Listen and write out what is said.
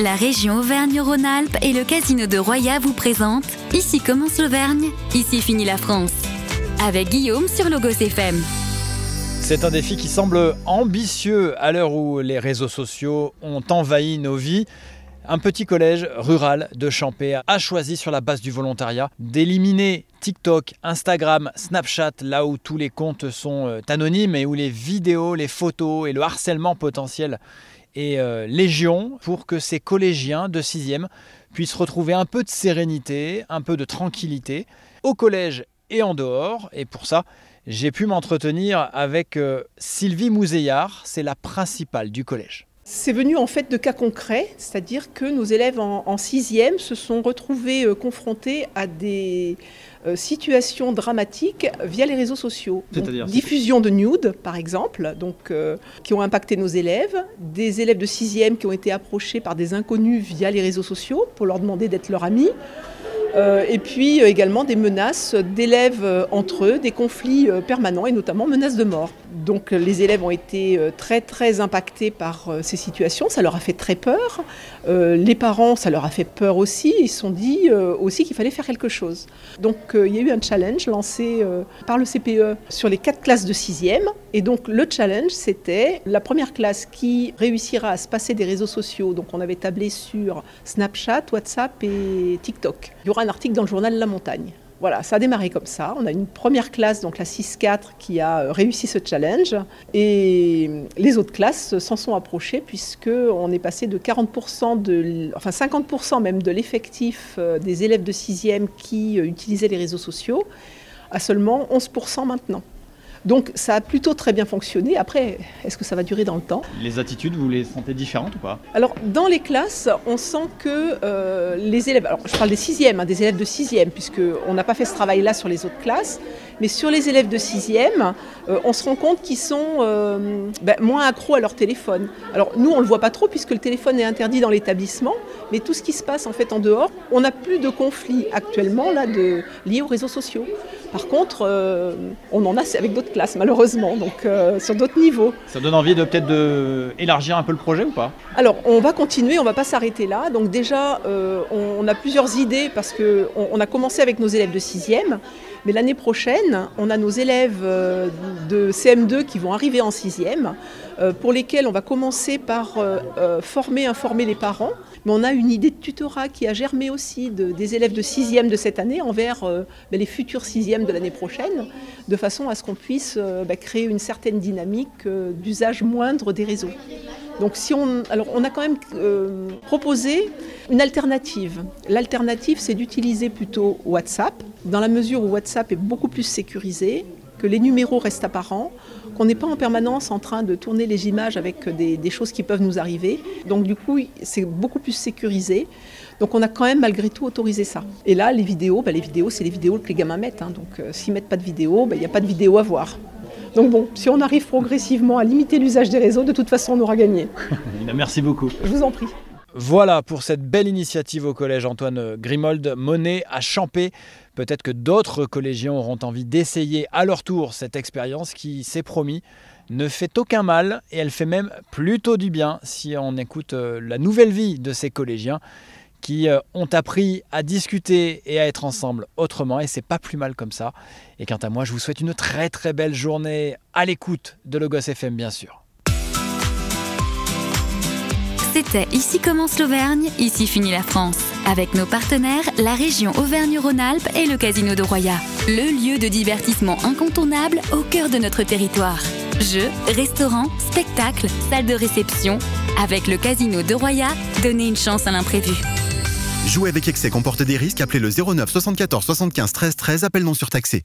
La région Auvergne-Rhône-Alpes et le casino de Roya vous présentent Ici commence l'Auvergne, ici finit la France. Avec Guillaume sur Logos FM. C'est un défi qui semble ambitieux à l'heure où les réseaux sociaux ont envahi nos vies. Un petit collège rural de Champé a choisi sur la base du volontariat d'éliminer TikTok, Instagram, Snapchat, là où tous les comptes sont anonymes et où les vidéos, les photos et le harcèlement potentiel est légion, pour que ces collégiens de 6e puissent retrouver un peu de sérénité, un peu de tranquillité au collège et en dehors. Et pour ça, j'ai pu m'entretenir avec Sylvie Mouzeillard, c'est la principale du collège. C'est venu en fait de cas concrets, c'est-à-dire que nos élèves en 6e se sont retrouvés confrontés à des situations dramatiques via les réseaux sociaux. Donc, diffusion de nudes, par exemple, qui ont impacté nos élèves, des élèves de 6e qui ont été approchés par des inconnus via les réseaux sociaux pour leur demander d'être leur ami. Et puis également des menaces d'élèves entre eux, des conflits permanents et notamment menaces de mort. Donc les élèves ont été très impactés par ces situations, ça leur a fait très peur. Les parents, ça leur a fait peur aussi, ils se sont dit aussi qu'il fallait faire quelque chose. Donc il y a eu un challenge lancé par le CPE sur les 4 classes de 6e. Et donc le challenge, c'était la première classe qui réussira à se passer des réseaux sociaux. Donc on avait tablé sur Snapchat, WhatsApp et TikTok. Il y aura un article dans le journal La Montagne. Voilà, ça a démarré comme ça. On a une première classe, donc la 6-4, qui a réussi ce challenge. Et les autres classes s'en sont approchées puisqu'on est passé de 50% même de l'effectif des élèves de 6e qui utilisaient les réseaux sociaux à seulement 11% maintenant. Donc ça a plutôt très bien fonctionné. Après, est-ce que ça va durer dans le temps ? Les attitudes, vous les sentez différentes ou pas ? Alors dans les classes, on sent que les élèves, alors je parle des 6e, des élèves de 6e, puisqu'on n'a pas fait ce travail-là sur les autres classes, mais sur les élèves de 6e, on se rend compte qu'ils sont moins accros à leur téléphone. Alors nous, on ne le voit pas trop puisque le téléphone est interdit dans l'établissement, mais tout ce qui se passe en fait en dehors, on n'a plus de conflits actuellement là, liés aux réseaux sociaux. Par contre, on en a avec d'autres classes malheureusement, donc sur d'autres niveaux. Ça donne envie de peut-être d'élargir un peu le projet ou pas ? Alors on va continuer, on ne va pas s'arrêter là. Donc déjà, on a plusieurs idées parce qu'on a commencé avec nos élèves de 6e, mais l'année prochaine, on a nos élèves de CM2 qui vont arriver en 6e, pour lesquels on va commencer par informer les parents. Mais on a une idée de tutorat qui a germé aussi des élèves de 6e de cette année envers les futurs 6e de l'année prochaine, de façon à ce qu'on puisse créer une certaine dynamique d'usage moindre des réseaux. Donc on a quand même proposé une alternative. L'alternative, c'est d'utiliser plutôt WhatsApp, dans la mesure où WhatsApp est beaucoup plus sécurisé, que les numéros restent apparents, qu'on n'est pas en permanence en train de tourner les images avec des choses qui peuvent nous arriver. Donc du coup, c'est beaucoup plus sécurisé. Donc on a quand même malgré tout autorisé ça. Et là, les vidéos, c'est les vidéos que les gamins mettent. Donc s'ils ne mettent pas de vidéo, il n'y a pas de vidéo à voir. Donc bon, si on arrive progressivement à limiter l'usage des réseaux, de toute façon, on aura gagné. Merci beaucoup. Je vous en prie. Voilà pour cette belle initiative au collège Antoine Grimold menée à Champé. Peut-être que d'autres collégiens auront envie d'essayer à leur tour cette expérience qui, c'est promis, ne fait aucun mal et elle fait même plutôt du bien si on écoute la nouvelle vie de ces collégiens qui ont appris à discuter et à être ensemble autrement, et c'est pas plus mal comme ça. Et quant à moi, je vous souhaite une très très belle journée à l'écoute de Logos FM bien sûr. C'était Ici commence l'Auvergne, ici finit la France. Avec nos partenaires, la région Auvergne-Rhône-Alpes et le casino de Roya. Le lieu de divertissement incontournable au cœur de notre territoire. Jeux, restaurants, spectacles, salles de réception. Avec le casino de Roya, donnez une chance à l'imprévu. Jouer avec excès comporte des risques. Appelez le 09 74 75 13 13, appel non surtaxé.